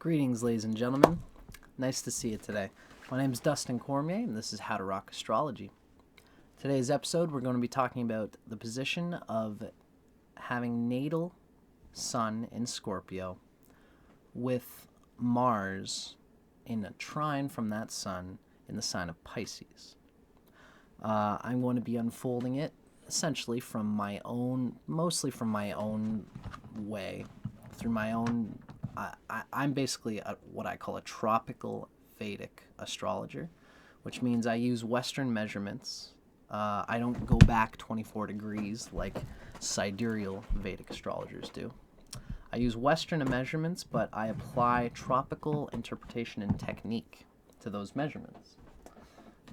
Greetings, ladies and gentlemen. Nice to see you today. My name is Dustin Cormier, and this is How to Rock Astrology. Today's episode, we're going to be talking about the position of having natal Sun in Scorpio with Mars in a trine from that Sun in the sign of Pisces. I'm going to be unfolding it essentially mostly from my own way, through my own. I'm basically what I call a tropical Vedic astrologer, which means I use Western measurements. I don't go back 24 degrees like sidereal Vedic astrologers do. I use Western measurements, but I apply tropical interpretation and technique to those measurements.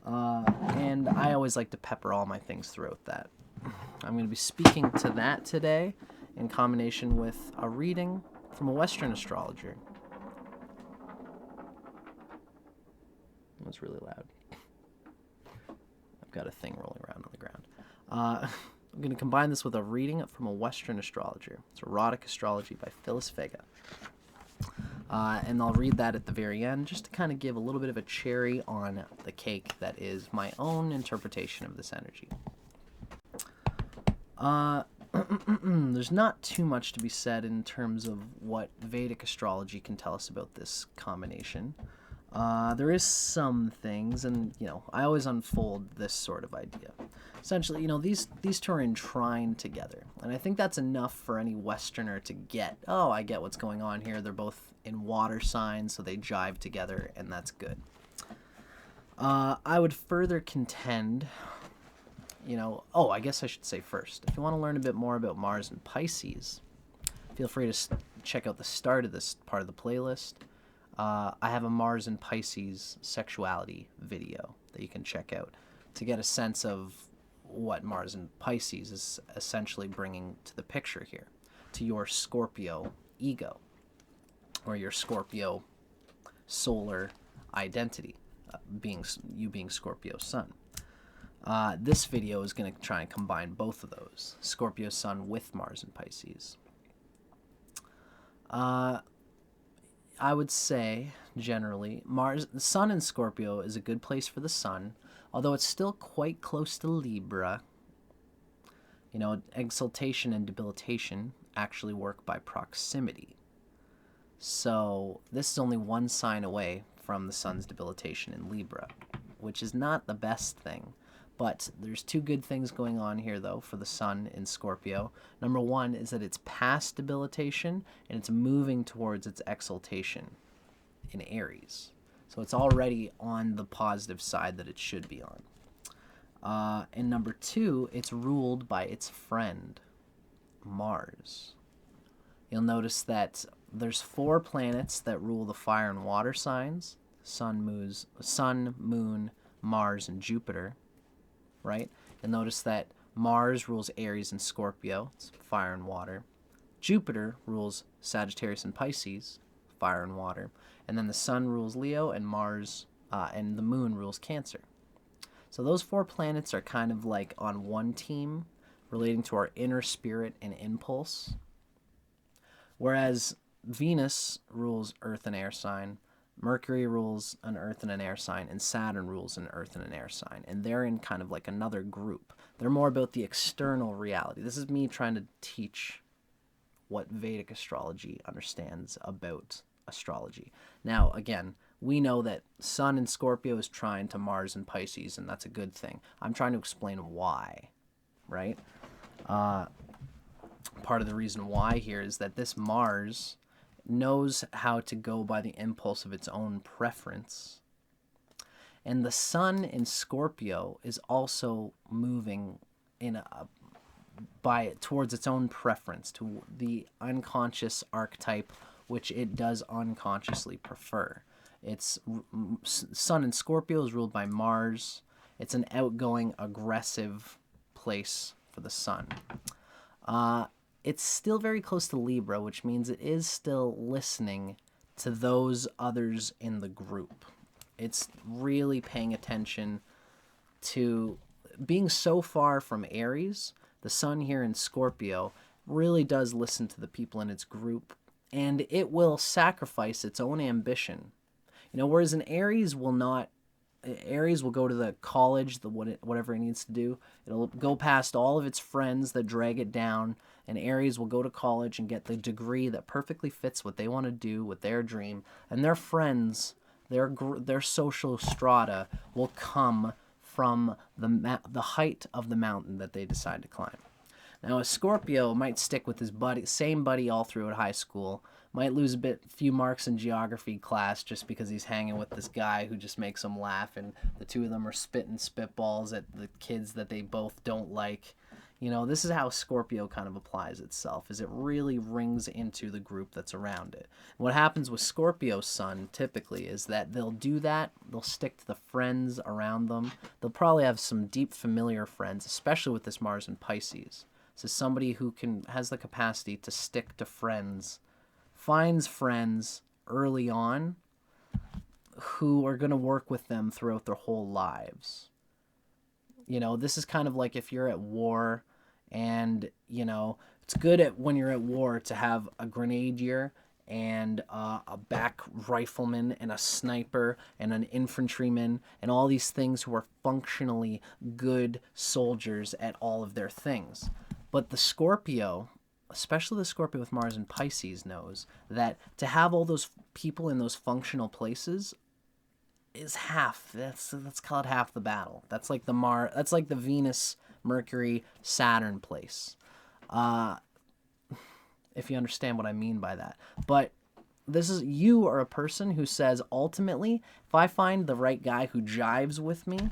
And I always like to pepper all my things throughout that. I'm going to be speaking to that today in combination with a reading from a Western astrologer. It was really loud. I've got a thing rolling around on the ground. I'm going to combine this with a reading from a Western astrologer. It's Erotic Astrology by Phyllis Vega. And I'll read that at the very end just to kind of give a little bit of a cherry on the cake that is my own interpretation of this energy. There's not too much to be said in terms of what Vedic astrology can tell us about this combination. There is some things, and I always unfold this sort of idea. Essentially, these two are in trine together, and I think that's enough for any Westerner to get. Oh, I get what's going on here. They're both in water signs, so they jive together, and that's good. I would further contend. I guess I should say first, if you want to learn a bit more about Mars and Pisces, feel free to check out the start of this part of the playlist. I have a Mars and Pisces sexuality video that you can check out to get a sense of what Mars and Pisces is essentially bringing to the picture here, to your Scorpio ego, or your Scorpio solar identity, being Scorpio Sun. This video is going to try and combine both of those, Scorpio Sun with Mars and Pisces. I would say, generally, the Sun in Scorpio is a good place for the Sun, although it's still quite close to Libra. Exaltation and debilitation actually work by proximity. So this is only one sign away from the Sun's debilitation in Libra, which is not the best thing. But there's two good things going on here, though, for the Sun in Scorpio. Number one is that it's past debilitation, and it's moving towards its exaltation in Aries. So it's already on the positive side that it should be on. And number two, it's ruled by its friend, Mars. You'll notice that there's 4 planets that rule the fire and water signs: Sun, Moon, Mars, and Jupiter. Right? You'll notice that Mars rules Aries and Scorpio, it's fire and water. Jupiter rules Sagittarius and Pisces, fire and water. And then the Sun rules Leo, and Mars and the Moon rules Cancer. So those 4 planets are kind of like on one team, relating to our inner spirit and impulse. Whereas Venus rules Earth and air sign, Mercury rules an earth and an air sign, and Saturn rules an earth and an air sign. And they're in kind of like another group. They're more about the external reality. This is me trying to teach what Vedic astrology understands about astrology. Now, again, we know that Sun in Scorpio is trine to Mars and Pisces, and that's a good thing. I'm trying to explain why, right? Part of the reason why here is that this Mars knows how to go by the impulse of its own preference. And the Sun in Scorpio is also moving towards its own preference, to the unconscious archetype, which it does unconsciously prefer. Its Sun in Scorpio is ruled by Mars. It's an outgoing, aggressive place for the Sun. It's still very close to Libra, which means it is still listening to those others in the group. It's really paying attention to being so far from Aries. The Sun here in Scorpio really does listen to the people in its group and it will sacrifice its own ambition. Whereas an Aries will not. Aries will go to the college, whatever it needs to do. It'll go past all of its friends that drag it down, and Aries will go to college and get the degree that perfectly fits what they want to do with their dream. And their friends, their social strata will come from the height of the mountain that they decide to climb. Now, a Scorpio might stick with his same buddy all throughout high school, might lose few marks in geography class just because he's hanging with this guy who just makes him laugh, and the two of them are spitting spitballs at the kids that they both don't like. This is how Scorpio kind of applies itself, is it really rings into the group that's around it. What happens with Scorpio sun typically is that they'll do that, they'll stick to the friends around them. They'll probably have some deep familiar friends, especially with this Mars and Pisces. So somebody who has the capacity to stick to friends, finds friends early on who are going to work with them throughout their whole lives. This is kind of like if you're at war and, it's good when you're at war to have a grenadier and a back rifleman and a sniper and an infantryman and all these things who are functionally good soldiers at all of their things. But the Scorpio, especially the Scorpio with Mars and Pisces, knows that to have all those people in those functional places is half. Let's call it half the battle. That's like That's like the Venus, Mercury, Saturn place. If you understand what I mean by that. But you are a person who says, ultimately, if I find the right guy who jives with me,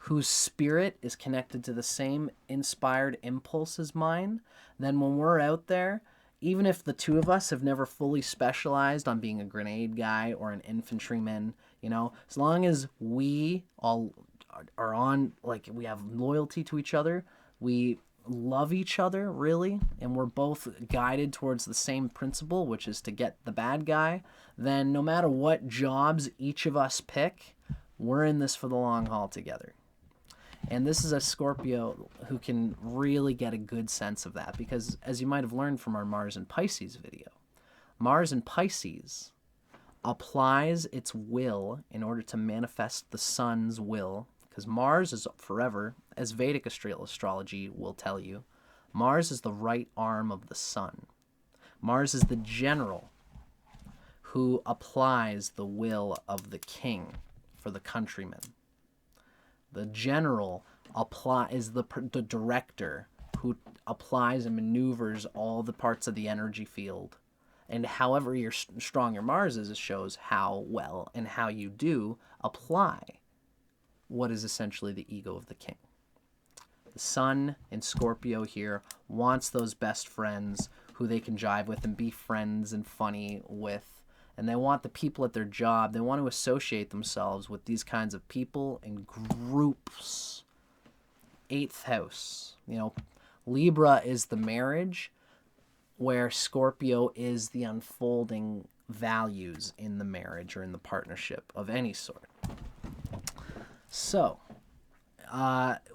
whose spirit is connected to the same inspired impulse as mine, then when we're out there, even if the two of us have never fully specialized on being a grenade guy or an infantryman, as long as we all are on, we have loyalty to each other, we love each other, really, and we're both guided towards the same principle, which is to get the bad guy, then no matter what jobs each of us pick, we're in this for the long haul together. And this is a Scorpio who can really get a good sense of that, because as you might have learned from our Mars and Pisces video, Mars and Pisces applies its will in order to manifest the sun's will, because Mars is forever, as Vedic astrology will tell you, Mars is the right arm of the sun. Mars is the general who applies the will of the king for the countrymen. The general is the director who applies and maneuvers all the parts of the energy field. And however strong your Mars is, it shows how well and how you do apply what is essentially the ego of the king. The sun in Scorpio here wants those best friends who they can jive with and be friends and funny with. And they want the people at their job, they want to associate themselves with these kinds of people in groups. 8th house. Libra is the marriage, where Scorpio is the unfolding values in the marriage or in the partnership of any sort. So,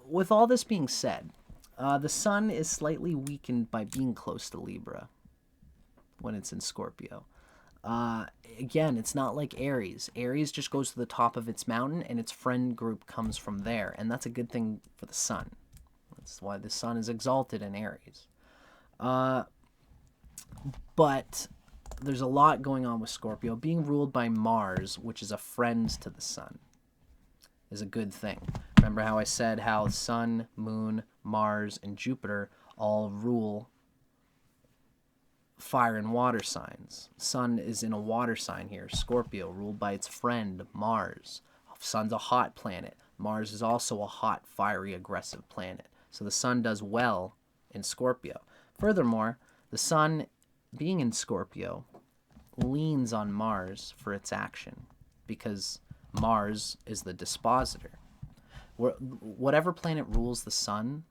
with all this being said, the sun is slightly weakened by being close to Libra when it's in Scorpio. Again, it's not like Aries. Aries just goes to the top of its mountain and its friend group comes from there. And that's a good thing for the sun. That's why the sun is exalted in Aries. But there's a lot going on with Scorpio. Being ruled by Mars, which is a friend to the sun, is a good thing. Remember how I said how Sun, Moon, Mars, and Jupiter all rule fire and water signs. Sun is in a water sign here, Scorpio, ruled by its friend Mars. Sun's a hot planet. Mars is also a hot, fiery, aggressive planet. So the sun does well in Scorpio. Furthermore, the sun, being in Scorpio, leans on Mars for its action, because Mars is the dispositor. Whatever planet rules the sun,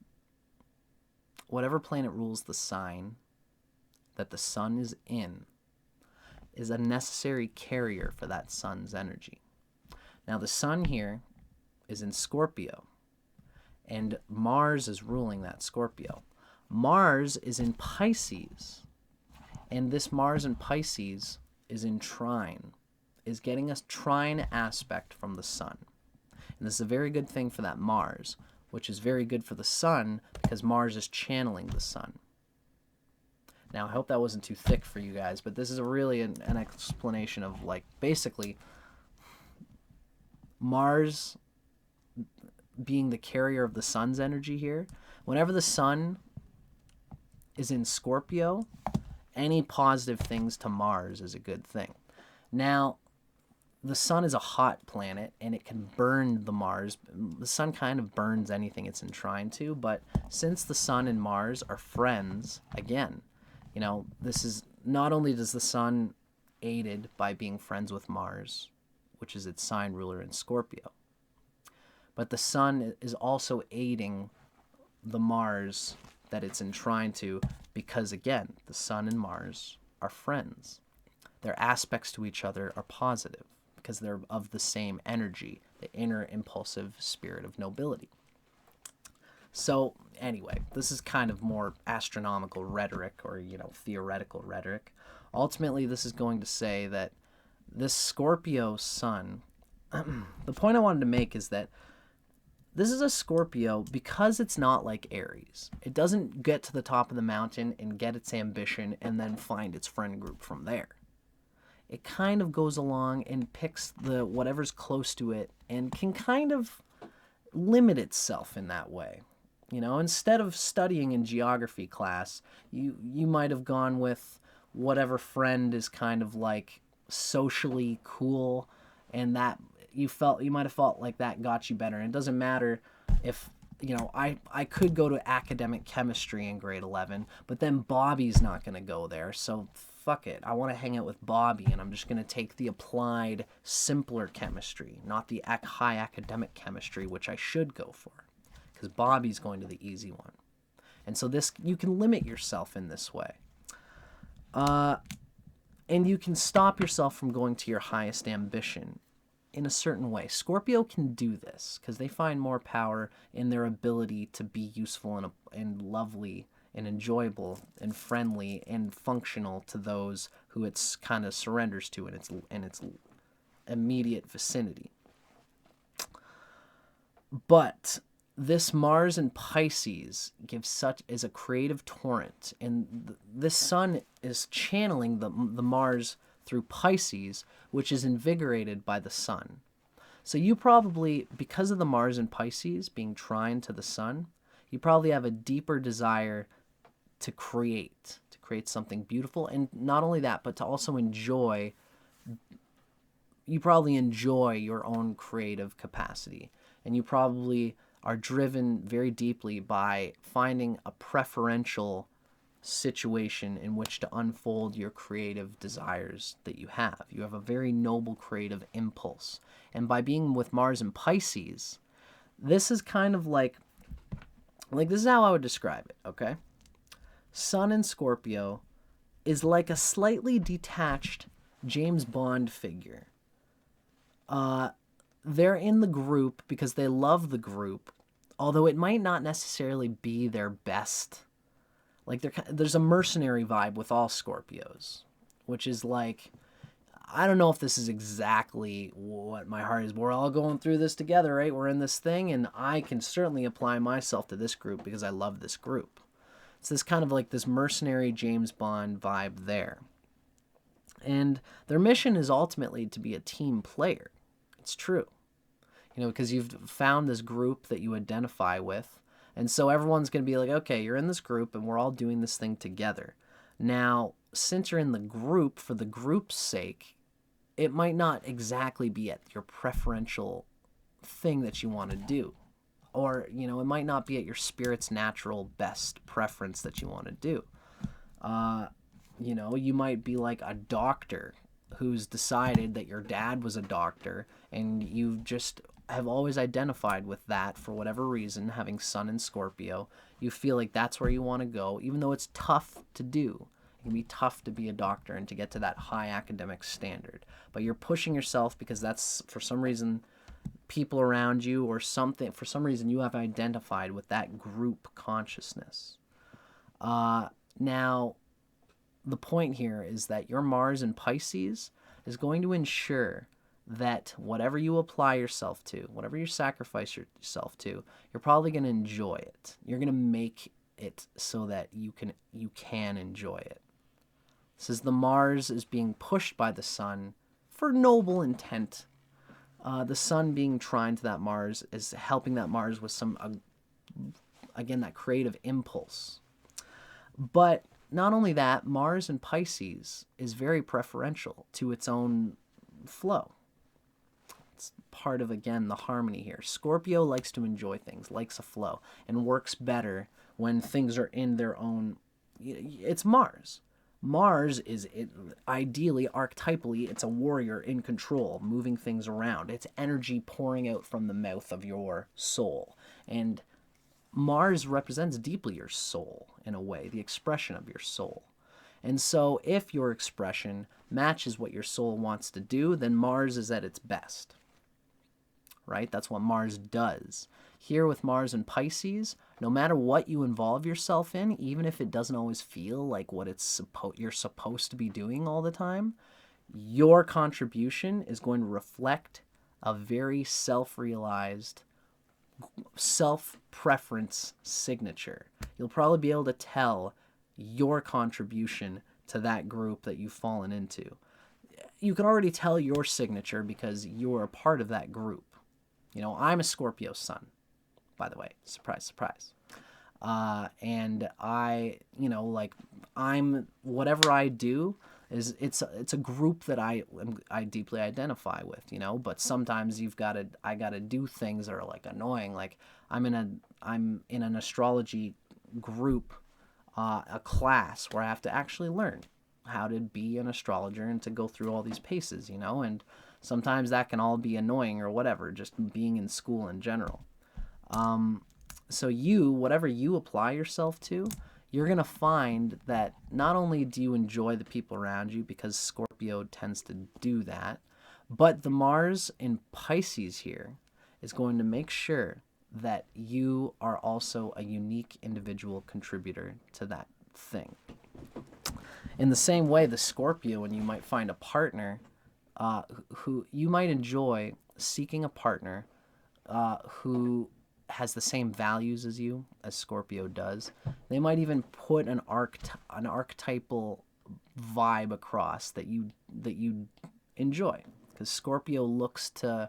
whatever planet rules the sign that the sun is in, is a necessary carrier for that sun's energy. Now the sun here is in Scorpio, and Mars is ruling that Scorpio. Mars is in Pisces, And this Mars in Pisces is in trine, is getting a trine aspect from the sun. And this is a very good thing for that Mars, which is very good for the sun because Mars is channeling the sun. Now, I hope that wasn't too thick for you guys, but this is really an explanation of, like, basically Mars being the carrier of the sun's energy here. Whenever the sun is in Scorpio, any positive things to Mars is a good thing. Now, the sun is a hot planet, and it can burn the Mars. The sun kind of burns anything it's in trine to, but since the sun and Mars are friends, again, you know, this is not only does the sun aided by being friends with Mars, which is its sign ruler in Scorpio, but the sun is also aiding the Mars that it's in trine to because, again, the sun and Mars are friends. Their aspects to each other are positive because they're of the same energy, the inner impulsive spirit of nobility. So anyway, this is kind of more astronomical rhetoric or, you know, theoretical rhetoric. Ultimately, this is going to say that this Scorpio sun, the point I wanted to make is that this is a Scorpio because it's not like Aries. It doesn't get to the top of the mountain and get its ambition and then find its friend group from there. It kind of goes along and picks the whatever's close to it and can kind of limit itself in that way. You know, instead of studying in geography class, you might have gone with whatever friend is kind of like socially cool, and that you might have felt like that got you better. And it doesn't matter if, you know, I could go to academic chemistry in grade 11, but then Bobby's not going to go there, so fuck it. I want to hang out with Bobby, and I'm just going to take the applied, simpler chemistry, not the high academic chemistry, which I should go for, because Bobby's going to the easy one. And so this, you can limit yourself in this way. And you can stop yourself from going to your highest ambition in a certain way. Scorpio can do this because they find more power in their ability to be useful and lovely and enjoyable and friendly and functional to those who it's kind of surrenders to in its immediate vicinity. But this Mars in Pisces is a creative torrent, and this sun is channeling the Mars through Pisces, which is invigorated by the sun. So you probably, because of the Mars in Pisces being trine to the sun, you probably have a deeper desire to create something beautiful, and not only that, but to also enjoy. You probably enjoy your own creative capacity, and you probably are driven very deeply by finding a preferential situation in which to unfold your creative desires that you have. You have a very noble creative impulse. And by being with Mars and Pisces, this is kind of like this is how I would describe it, okay? Sun in Scorpio is like a slightly detached James Bond figure. They're in the group because they love the group, although it might not necessarily be their best. Like, there's a mercenary vibe with all Scorpios, which is like, I don't know if this is exactly what my heart is, but we're all going through this together, right? We're in this thing, and I can certainly apply myself to this group because I love this group. It's this kind of like this mercenary James Bond vibe there. And their mission is ultimately to be a team player. It's true. You know, because you've found this group that you identify with. And so everyone's going to be like, okay, you're in this group and we're all doing this thing together. Now, since you're in the group for the group's sake, it might not exactly be at your preferential thing that you want to do. Or, you know, it might not be at your spirit's natural best preference that you want to do. You know, you might be like a doctor who's decided that your dad was a doctor and you just have always identified with that for whatever reason, having Sun in Scorpio. You feel like that's where you want to go, even though it's tough to do. It can be tough to be a doctor and to get to that high academic standard. But you're pushing yourself because that's, for some reason, people around you or something, for some reason you have identified with that group consciousness. Now, the point here is that your Mars in Pisces is going to ensure that whatever you apply yourself to, whatever you sacrifice yourself to, you're probably going to enjoy it. You're going to make it so that you can enjoy it. This is the Mars is being pushed by the Sun for noble intent. The Sun being trine to that Mars is helping that Mars with some, again, that creative impulse. But not only that, Mars in Pisces is very preferential to its own flow. It's part of, again, the harmony here. Scorpio likes to enjoy things, likes a flow, and works better when things are in their own... It's Mars. Mars is, ideally, archetypally, it's a warrior in control, moving things around. It's energy pouring out from the mouth of your soul. And Mars represents deeply your soul, in a way, the expression of your soul. And so if your expression matches what your soul wants to do, then Mars is at its best. Right? That's what Mars does. Here with Mars and Pisces, no matter what you involve yourself in, even if it doesn't always feel like what you're supposed to be doing all the time, your contribution is going to reflect a very self-realized, self-preference signature. You'll probably be able to tell your contribution to that group that you've fallen into. You can already tell your signature because you're a part of that group. You know, I'm a Scorpio sun, by the way. Surprise, surprise. And whatever I do is it's a group that I deeply identify with, you know. But sometimes I gotta do things that are like annoying. Like I'm in an astrology group, a class where I have to actually learn how to be an astrologer and to go through all these paces, you know. And sometimes that can all be annoying or whatever, just being in school in general. So whatever you apply yourself to, you're going to find that not only do you enjoy the people around you, because Scorpio tends to do that, but the Mars in Pisces here is going to make sure that you are also a unique individual contributor to that thing. In the same way, the Scorpio, when you might find a partner, who you might enjoy seeking a partner who has the same values as you, as Scorpio does. They might even put an archetypal vibe across that you enjoy, because Scorpio looks to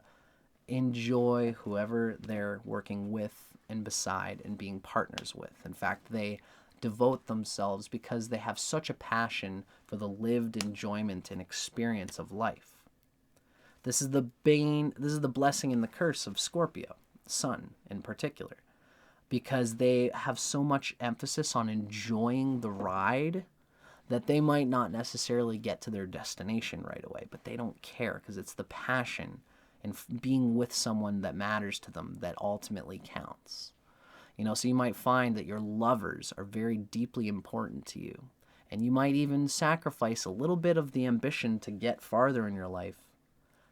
enjoy whoever they're working with and beside and being partners with. In fact, they devote themselves because they have such a passion for the lived enjoyment and experience of life. This is the blessing and the curse of Scorpio, Sun in particular, because they have so much emphasis on enjoying the ride that they might not necessarily get to their destination right away, but they don't care, because it's the passion and being with someone that matters to them that ultimately counts. You know, so you might find that your lovers are very deeply important to you, and you might even sacrifice a little bit of the ambition to get farther in your life,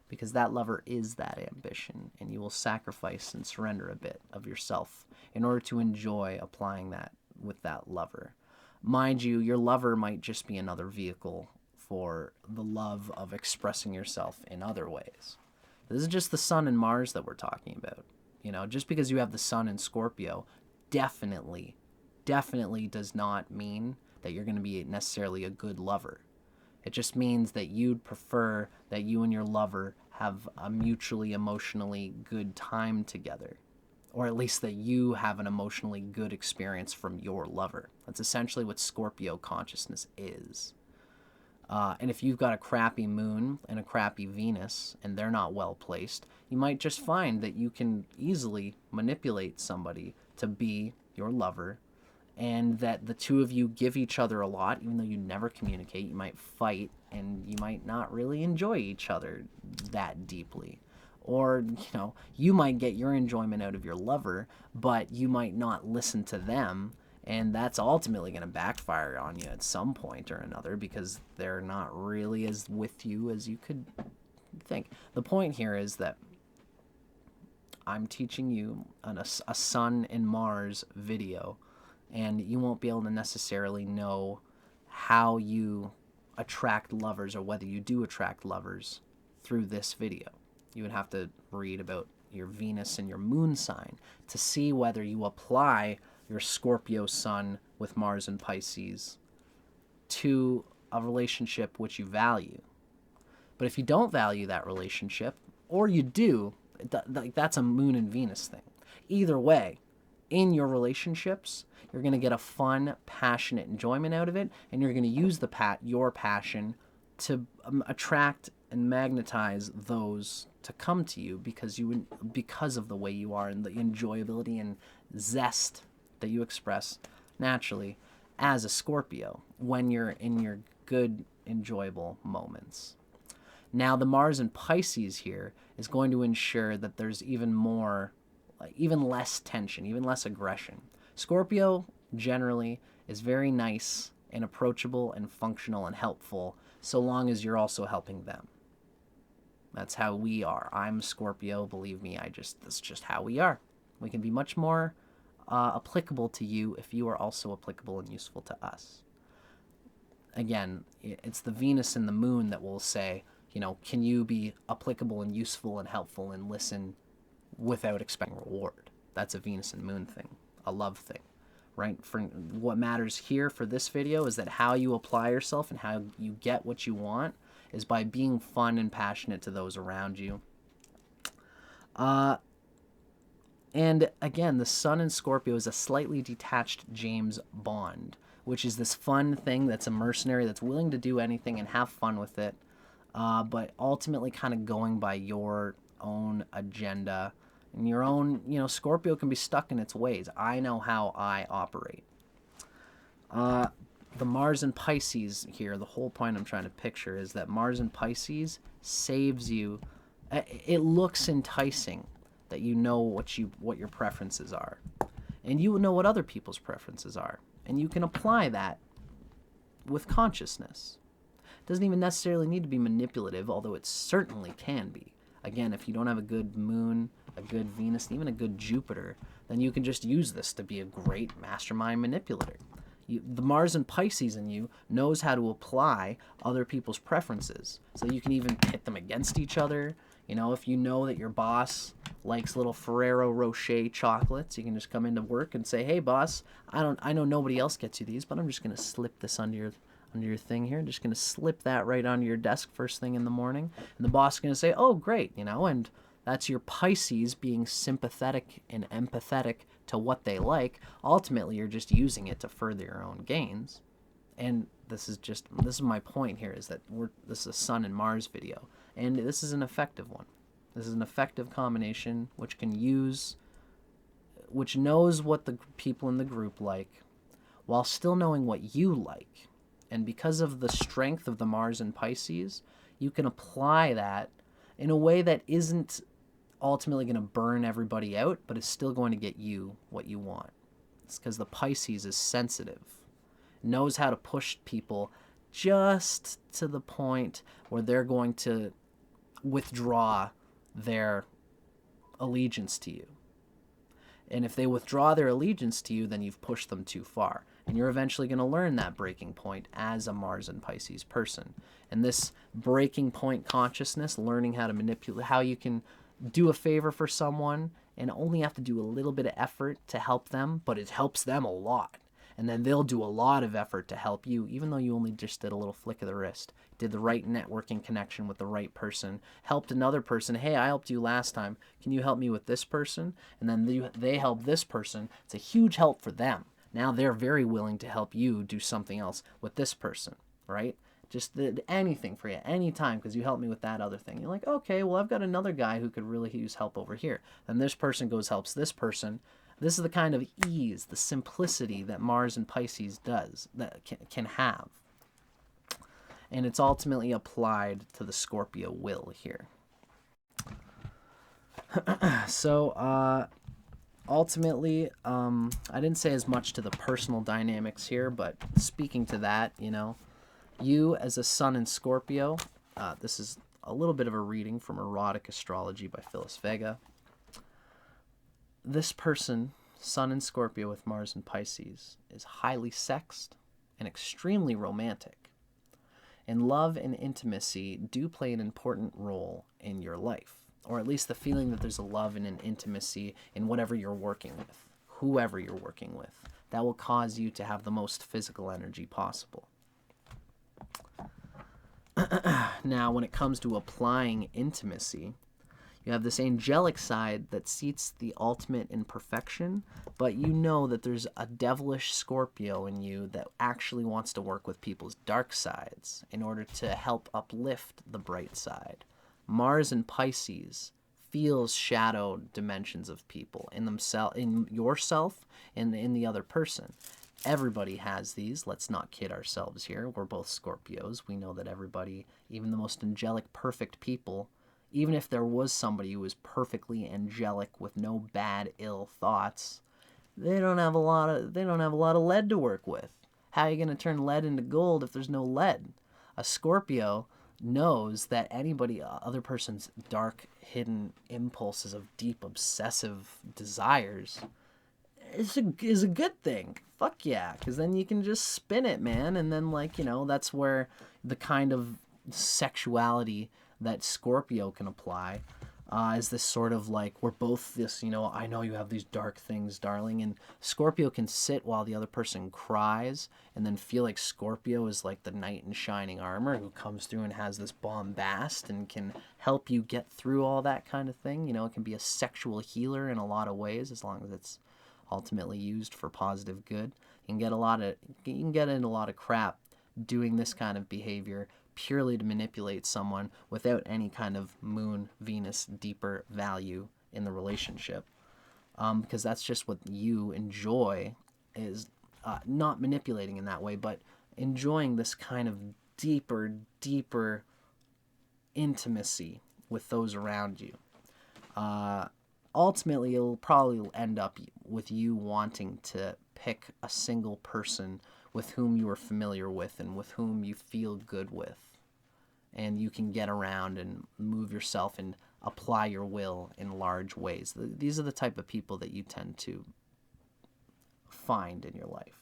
because that lover is that ambition, and you will sacrifice and surrender a bit of yourself in order to enjoy applying that with that lover. Mind you, your lover might just be another vehicle for the love of expressing yourself in other ways. This is just the Sun and Mars that we're talking about. You know, just because you have the Sun in Scorpio definitely does not mean that you're going to be necessarily a good lover. It just means that you'd prefer that you and your lover have a mutually emotionally good time together, or at least that you have an emotionally good experience from your lover. That's essentially what Scorpio consciousness is. And if you've got a crappy moon and a crappy Venus, and they're not well placed, you might just find that you can easily manipulate somebody to be your lover, and that the two of you give each other a lot, even though you never communicate. You might fight, and you might not really enjoy each other that deeply. Or, you know, you might get your enjoyment out of your lover, but you might not listen to them, and that's ultimately going to backfire on you at some point or another, because they're not really as with you as you could think. The point here is that I'm teaching you a Sun and Mars video, and you won't be able to necessarily know how you attract lovers, or whether you do attract lovers through this video. You would have to read about your Venus and your moon sign to see whether you apply your Scorpio sun with Mars and Pisces to a relationship which you value. But if you don't value that relationship, or you do, that's a moon and Venus thing. Either way, in your relationships, you're going to get a fun, passionate enjoyment out of it, and you're going to use your passion to attract and magnetize those to come to you because of the way you are and the enjoyability and zest that you express naturally as a Scorpio when you're in your good, enjoyable moments. Now, the Mars and Pisces here is going to ensure that there's even less tension, even less aggression. Scorpio generally is very nice and approachable and functional and helpful, so long as you're also helping them. That's how we are. I'm Scorpio, believe me, that's just how we are. We can be much more applicable to you if you are also applicable and useful to us. Again, it's the Venus and the moon that will say, can you be applicable and useful and helpful and listen without expecting reward? That's a Venus and moon thing, a love thing, right? For what matters here for this video is that how you apply yourself and how you get what you want is by being fun and passionate to those around you. And again, the Sun in Scorpio is a slightly detached James Bond, which is this fun thing that's a mercenary that's willing to do anything and have fun with it, but ultimately kind of going by your own agenda and your own, Scorpio can be stuck in its ways. I know how I operate. The Mars and Pisces here, the whole point I'm trying to picture is that Mars and Pisces saves you. It looks enticing that you know what your preferences are, and you know what other people's preferences are, and you can apply that with consciousness. It doesn't even necessarily need to be manipulative, although it certainly can be. Again, if you don't have a good moon, a good Venus, and even a good Jupiter, then you can just use this to be a great mastermind manipulator. The Mars and Pisces in you knows how to apply other people's preferences, so you can even pit them against each other. If you know that your boss likes little Ferrero Rocher chocolates, you can just come into work and say, "Hey, boss, I know nobody else gets you these, but I'm just gonna slip this under your thing here. I'm just gonna slip that right onto your desk first thing in the morning." And the boss is gonna say, "Oh, great," and that's your Pisces being sympathetic and empathetic to what they like. Ultimately, you're just using it to further your own gains. And this is my point here, is that this is a Sun and Mars video, and this is an effective one. This is an effective combination which knows what the people in the group like while still knowing what you like. And because of the strength of the Mars and Pisces, you can apply that in a way that isn't ultimately going to burn everybody out, but is still going to get you what you want. It's because the Pisces is sensitive, knows how to push people just to the point where they're going to withdraw their allegiance to you. And if they withdraw their allegiance to you, then you've pushed them too far. And you're eventually going to learn that breaking point as a Mars and Pisces person. And this breaking point consciousness, learning how to manipulate, how you can do a favor for someone and only have to do a little bit of effort to help them, but it helps them a lot. And then they'll do a lot of effort to help you, even though you only just did a little flick of the wrist, did the right networking connection with the right person, helped another person. "Hey, I helped you last time. Can you help me with this person?" And then they help this person. It's a huge help for them. Now they're very willing to help you do something else with this person, right? Just anything for you, anytime, because you helped me with that other thing. You're like, okay, well, I've got another guy who could really use help over here. Then this person goes, helps this person. This is the kind of ease, the simplicity that Mars and Pisces can have. And it's ultimately applied to the Scorpio will here. So, ultimately, I didn't say as much to the personal dynamics here, but speaking to that, you as a Sun in Scorpio, this is a little bit of a reading from Erotic Astrology by Phyllis Vega. This person, Sun in Scorpio with Mars and Pisces, is highly sexed, and extremely romantic. And love and intimacy do play an important role in your life, or at least the feeling that there's a love and an intimacy in whatever you're working with, whoever you're working with. That will cause you to have the most physical energy possible. Now, when it comes to applying intimacy, you have this angelic side that seeks the ultimate in perfection, but you know that there's a devilish Scorpio in you that actually wants to work with people's dark sides in order to help uplift the bright side. Mars and Pisces feels shadow dimensions of people in themselves, in yourself, and in the other person. Everybody has these. Let's not kid ourselves here. We're both Scorpios. We know that everybody, even the most angelic, perfect people, even if there was somebody who was perfectly angelic with no bad, ill thoughts, they don't have a lot of lead to work with. How are you going to turn lead into gold if there's no lead? A Scorpio knows that other person's dark, hidden impulses of deep, obsessive desires is a good thing. Fuck yeah, because then you can just spin it, man, and then, like, that's where the kind of sexuality that Scorpio can apply is this sort of like, we're both this, I know you have these dark things, darling, and Scorpio can sit while the other person cries and then feel like Scorpio is like the knight in shining armor who comes through and has this bombast and can help you get through all that kind of thing. It can be a sexual healer in a lot of ways, as long as it's ultimately used for positive good. You can get in a lot of crap doing this kind of behavior purely to manipulate someone without any kind of moon, Venus, deeper value in the relationship. Because that's just what you enjoy, is not manipulating in that way, but enjoying this kind of deeper intimacy with those around you. Ultimately, it'll probably end up with you wanting to pick a single person with whom you are familiar with and with whom you feel good with. And you can get around and move yourself and apply your will in large ways. These are the type of people that you tend to find in your life.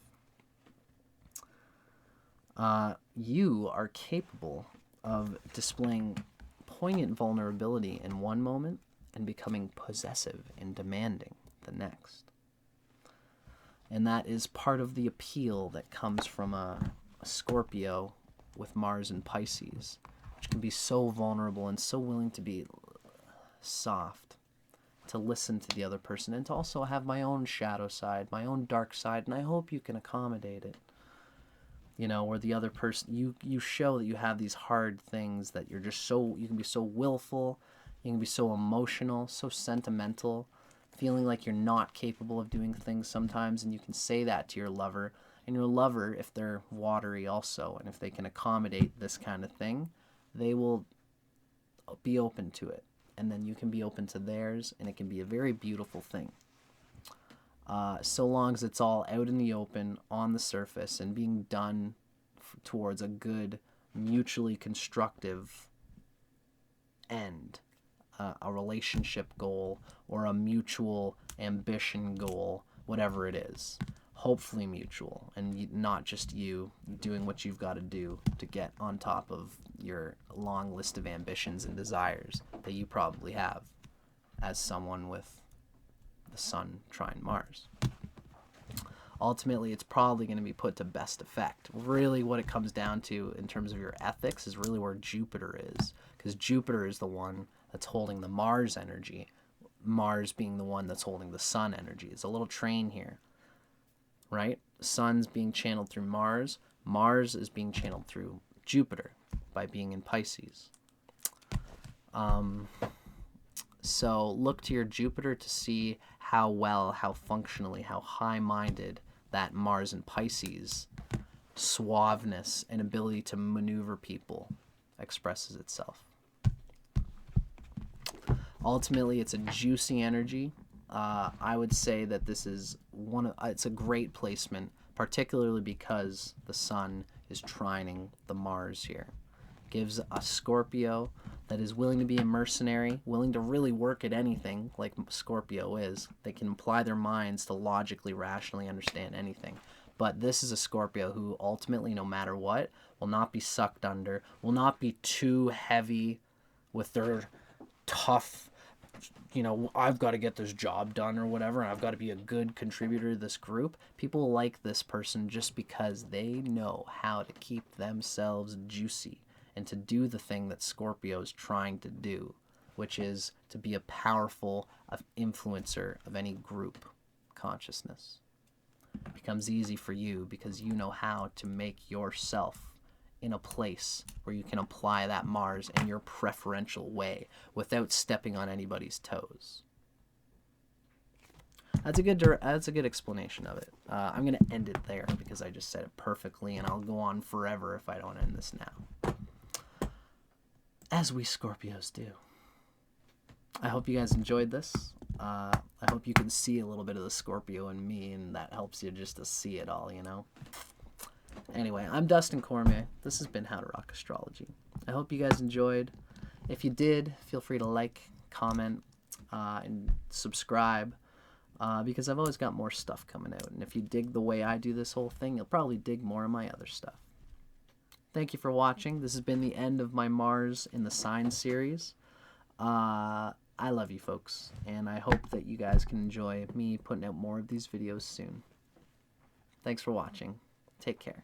You are capable of displaying poignant vulnerability in one moment and becoming possessive and demanding the next. And that is part of the appeal that comes from a Scorpio with Mars and Pisces, which can be so vulnerable and so willing to be soft, to listen to the other person, and to also have my own shadow side, my own dark side, and I hope you can accommodate it. Where the other person, you show that you have these hard things, that you can be so willful, you can be so emotional, so sentimental, feeling like you're not capable of doing things sometimes, and you can say that to your lover. And your lover, if they're watery also, and if they can accommodate this kind of thing, they will be open to it. And then you can be open to theirs, and it can be a very beautiful thing. So long as it's all out in the open, on the surface, and being done towards a good, mutually constructive end. A relationship goal or a mutual ambition goal, whatever it is. Hopefully mutual, and not just you doing what you've got to do to get on top of your long list of ambitions and desires that you probably have as someone with the Sun trine Mars. Ultimately, it's probably going to be put to best effect. Really, what it comes down to in terms of your ethics is really where Jupiter is, because Jupiter is the one that's holding the Mars energy, Mars being the one that's holding the Sun energy. It's a little train here, right? Sun's being channeled through Mars. Mars is being channeled through Jupiter by being in Pisces. So look to your Jupiter to see how functionally, how high-minded that Mars and Pisces suaveness and ability to maneuver people expresses itself. Ultimately, it's a juicy energy. I would say that this is it's a great placement, particularly because the Sun is trining the Mars here. Gives a Scorpio that is willing to be a mercenary, willing to really work at anything, like Scorpio is. They can apply their minds to logically, rationally understand anything. But this is a Scorpio who ultimately, no matter what, will not be sucked under, will not be too heavy with their tough, I've got to get this job done or whatever, and I've got to be a good contributor to this group. People like this person just because they know how to keep themselves juicy and to do the thing that Scorpio is trying to do, which is to be a powerful influencer of any group consciousness. It becomes easy for you because you know how to make yourself in a place where you can apply that Mars in your preferential way without stepping on anybody's toes. That's a good explanation of it. I'm going to end it there because I just said it perfectly, and I'll go on forever if I don't end this now. As we Scorpios do. I hope you guys enjoyed this. I hope you can see a little bit of the Scorpio in me, and that helps you just to see it all, Anyway, I'm Dustin Cormier. This has been How to Rock Astrology. I hope you guys enjoyed. If you did, feel free to like, comment, and subscribe, because I've always got more stuff coming out. And if you dig the way I do this whole thing, you'll probably dig more of my other stuff. Thank you for watching. This has been the end of my Mars in the Sign series. I love you folks, and I hope that you guys can enjoy me putting out more of these videos soon. Thanks for watching. Take care.